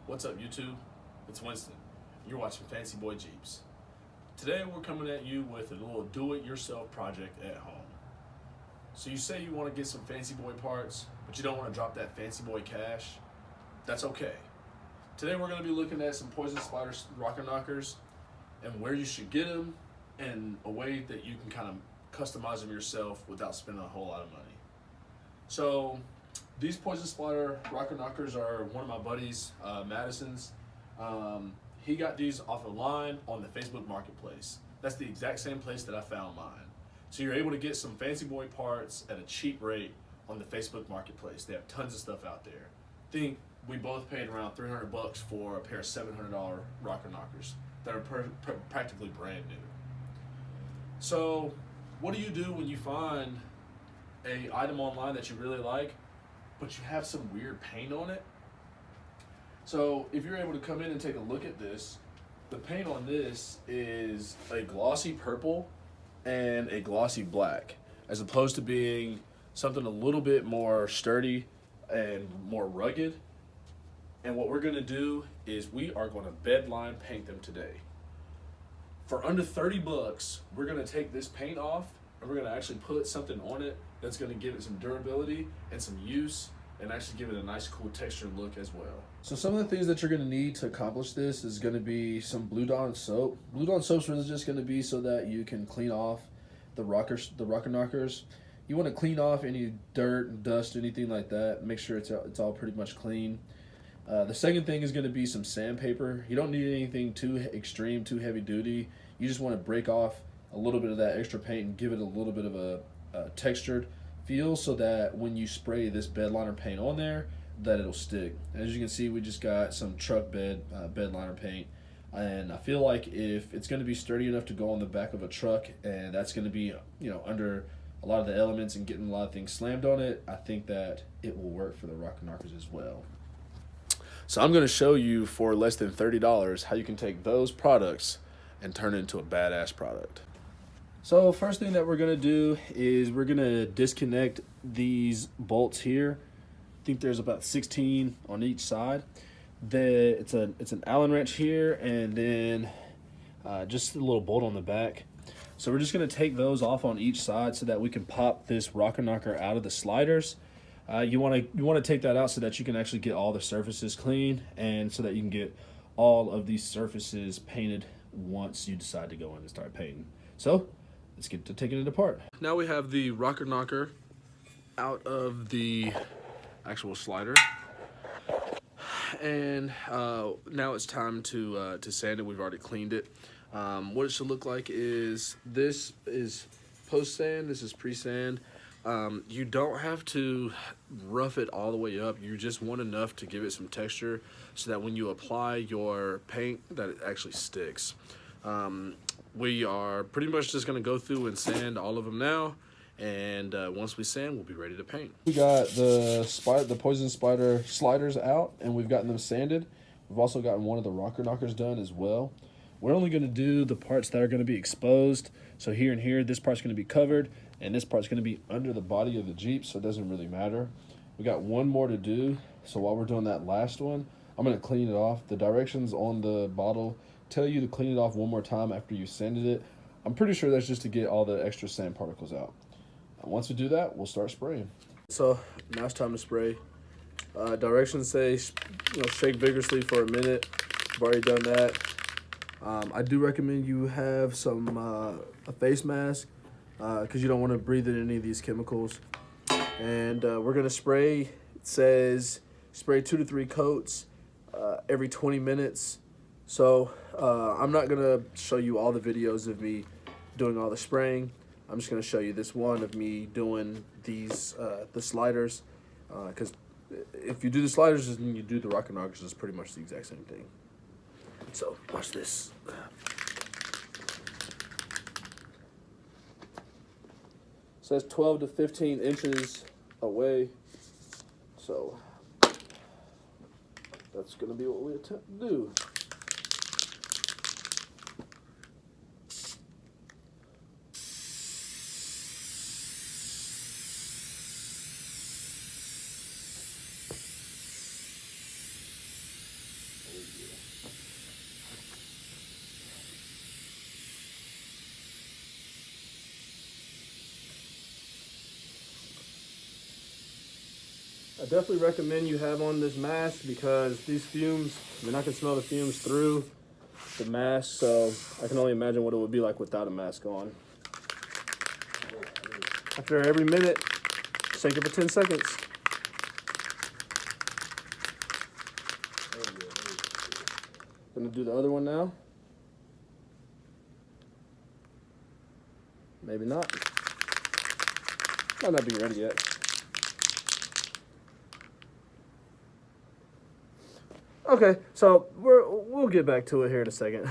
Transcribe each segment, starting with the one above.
What's up, YouTube? It's Winston. You're watching Fancy Boy Jeeps. Today we're coming at you with a little do-it-yourself project at home. So you say you want to get some Fancy Boy parts, but you don't want to drop that Fancy Boy cash. That's okay. Today we're going to be looking at some Poison Spyder Rocker Knockers and where you should get them and a way that you can kind of customize them yourself without spending a whole lot of money. So these Poison Spyder Rocker Knockers are one of my buddies, Madison's. He got these off a line on the Facebook Marketplace. That's the exact same place that I found mine. So you're able to get some Fancy Boy parts at a cheap rate on the Facebook Marketplace. They have tons of stuff out there. I think we both paid around $300 for a pair of $700 Rocker Knockers that are practically brand new. So what do you do when you find an item online that you really like, but you have some weird paint on it? So if you're able to come in and take a look at this, the paint on this is a glossy purple and a glossy black, as opposed to being something a little bit more sturdy and more rugged. And what we're gonna do is we are gonna bed line paint them today. For under 30 bucks, we're gonna take this paint off and we're gonna actually put something on it that's gonna give it some durability and some use and actually give it a nice cool textured look as well. So some of the things that you're gonna need to accomplish this is gonna be some Blue Dawn soap. Blue Dawn soap's really just gonna be so that you can clean off the Rocker Knockers. You wanna clean off any dirt and dust, anything like that. Make sure it's all pretty much clean. The second thing is gonna be some sandpaper. You don't need anything too extreme, too heavy duty. You just wanna break off a little bit of that extra paint and give it a little bit of a textured feel so that when you spray this bed liner paint on there, that it'll stick. As you can see, we just got some truck bed liner paint, and I feel like if it's going to be sturdy enough to go on the back of a truck, and that's going to be, you know, under a lot of the elements and getting a lot of things slammed on it, I think that it will work for the Rocker Knockers as well. So I'm going to show you for less than $30 how you can take those products and turn it into a badass product. So first thing that we're gonna do is we're gonna disconnect these bolts here. I think there's about 16 on each side. It's an Allen wrench here, and then just a little bolt on the back. So we're just gonna take those off on each side so that we can pop this Rocker Knocker out of the sliders. You wanna take that out so that you can actually get all the surfaces clean, and so that you can get all of these surfaces painted once you decide to go in and start painting. So let's get to taking it apart. Now we have the Rocker Knocker out of the actual slider, and now it's time to sand it. We've already cleaned it. What it should look like is this is post sand. This is pre sand. You don't have to rough it all the way up. You just want enough to give it some texture so that when you apply your paint, that it actually sticks. We are pretty much just going to go through and sand all of them now, and once we sand, we'll be ready to paint. We got the Poison Spyder sliders out, and we've gotten them sanded. We've also gotten one of the Rocker Knockers done as well. We're only going to do the parts that are going to be exposed. So here and here, this part's going to be covered, and this part's going to be under the body of the Jeep, so it doesn't really matter. We got one more to do, so while we're doing that last one, I'm going to clean it off. The directions on the bottle tell you to clean it off one more time after you sanded it. I'm pretty sure that's just to get all the extra sand particles out. Once we do that, we'll start spraying. So now it's time to spray. Directions say, shake vigorously for a minute. I've already done that. I do recommend you have some a face mask because you don't want to breathe in any of these chemicals. And we're gonna spray. It says spray 2 to 3 coats every 20 minutes. So I'm not gonna show you all the videos of me doing all the spraying. I'm just gonna show you this one of me doing these the sliders, because if you do the sliders and you do the Rocker Knockers, it's pretty much the exact same thing. So watch this. It says 12 to 15 inches away, so that's gonna be what we attempt to do. I definitely recommend you have on this mask because these fumes, I mean, I can smell the fumes through the mask, so I can only imagine what it would be like without a mask on. After every minute, shake it for 10 seconds. Gonna do the other one now. Maybe not. Might not be ready yet. Okay, so we'll get back to it here in a second.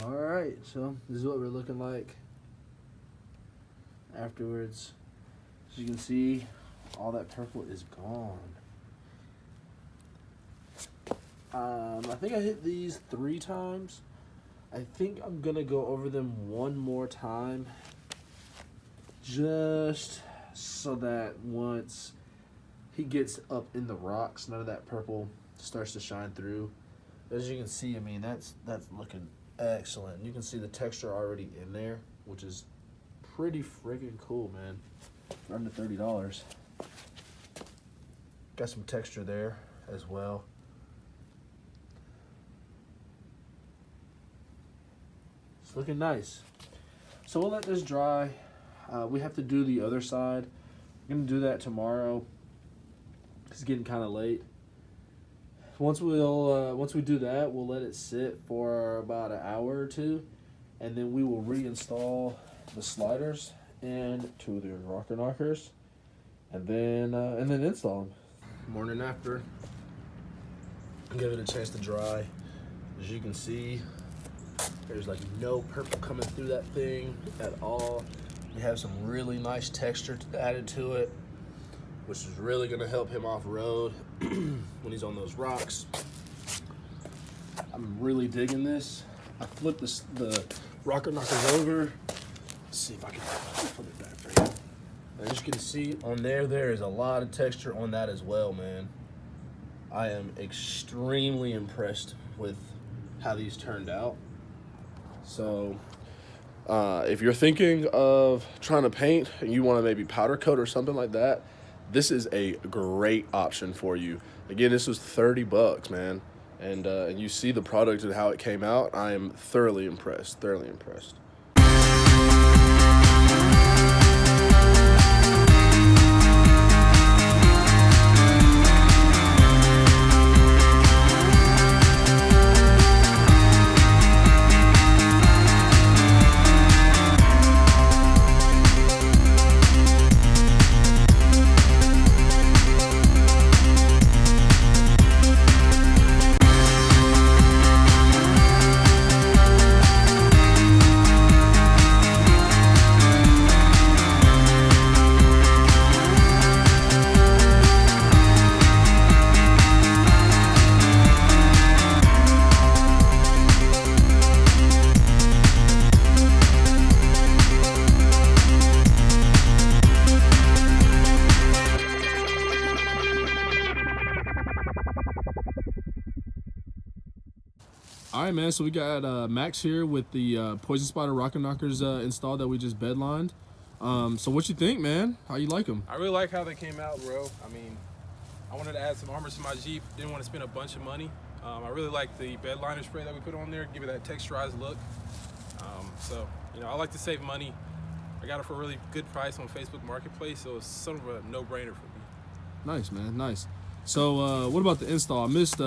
All right, so this is what we're looking like afterwards. As you can see, all that purple is gone. I think I hit these 3 times. I think I'm gonna go over them one more time, just so that once he gets up in the rocks, none of that purple starts to shine through. As you can see, I mean, that's looking excellent. You can see the texture already in there, which is pretty freaking cool, man. For under $30. Got some texture there as well. It's looking nice. So we'll let this dry. We have to do the other side. I'm gonna do that tomorrow. It's getting kind of late. Once we do that, we'll let it sit for about an hour or 2, and then we will reinstall the sliders and 2 of the rocker knockers, and then install them. Morning after, give it a chance to dry. As you can see, there's like no purple coming through that thing at all. We have some really nice texture added to it, which is really gonna help him off-road when he's on those rocks. I'm really digging this. I flipped the rocker knockers over. Let's see if I can flip it back for you. And as you can see on there is a lot of texture on that as well, man. I am extremely impressed with how these turned out. So if you're thinking of trying to paint and you want to maybe powder coat or something like that, this is a great option for you. Again, this was $30, man. And you see the product and how it came out. I am thoroughly impressed, thoroughly impressed. All right, man, so we got Max here with the Poison Spyder Rocker Knockers installed that we just bedlined. So what you think, man? How you like them? I really like how they came out, bro. I mean, I wanted to add some armor to my Jeep. Didn't want to spend a bunch of money. I really like the bed liner spray that we put on there, give it that texturized look. So, you know, I like to save money. I got it for a really good price on Facebook Marketplace, so it's sort of a no-brainer for me. Nice, man, nice. So what about the install? I missed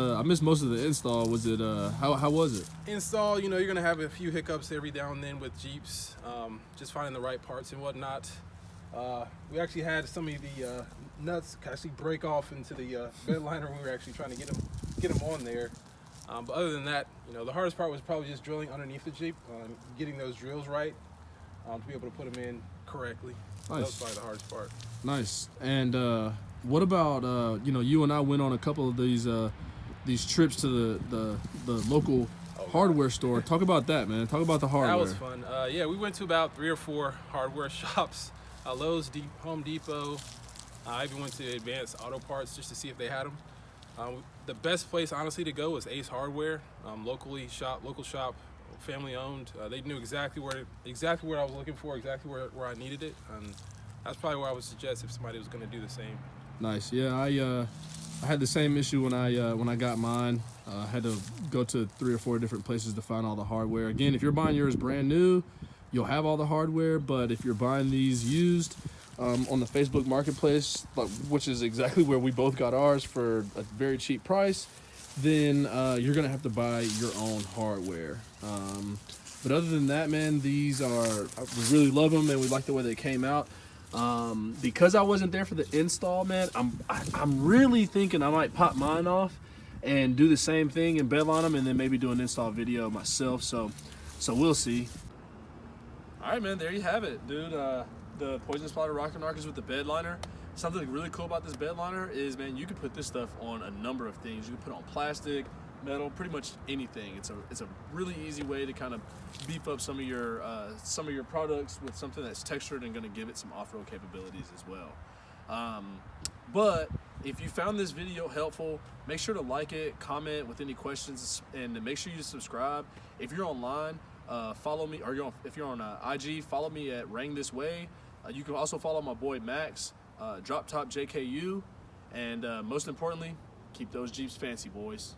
most of the install. Was it how was it? Install, you know, you're gonna have a few hiccups every now and then with Jeeps, just finding the right parts and whatnot. We actually had some of the nuts actually break off into the bed liner when we were actually trying to get them on there. But other than that, you know, the hardest part was probably just drilling underneath the Jeep, getting those drills right to be able to put them in correctly. Nice. That was probably the hardest part. Nice. And what about you know, you and I went on a couple of these trips to the local hardware store. Talk about that, man. Talk about the hardware. That was fun. Yeah, we went to about 3 or 4 hardware shops. Lowe's, Home Depot. I even went to Advanced Auto Parts just to see if they had them. The best place, honestly, to go was Ace Hardware. Local shop, family owned. They knew exactly what I was looking for, exactly where I needed it. And that's probably where I would suggest if somebody was going to do the same. Nice. Yeah, I had the same issue when I got mine. I had to go to 3 or 4 different places to find all the hardware. Again, if you're buying yours brand new, you'll have all the hardware. But if you're buying these used on the Facebook Marketplace, which is exactly where we both got ours for a very cheap price, then you're gonna have to buy your own hardware. But other than that, man, we really love them and we like the way they came out. Because I wasn't there for the install, man, I'm really thinking I might pop mine off and do the same thing and bedline them, and then maybe do an install video myself. So we'll see. All right, man, there you have it, dude. The Poison Spyder Rocker Knockers with the bed liner. Something really cool about this bed liner is, man, you can put this stuff on a number of things. You can put it on plastic, metal, pretty much anything. It's a really easy way to kind of beef up some of your products with something that's textured and going to give it some off-road capabilities as well. But if you found this video helpful, make sure to like it, comment with any questions, and make sure you subscribe. If you're online, follow me, or if you're on IG, follow me at Rang This Way. You can also follow my boy Max, Drop Top JKU, and most importantly, keep those Jeeps fancy, boys.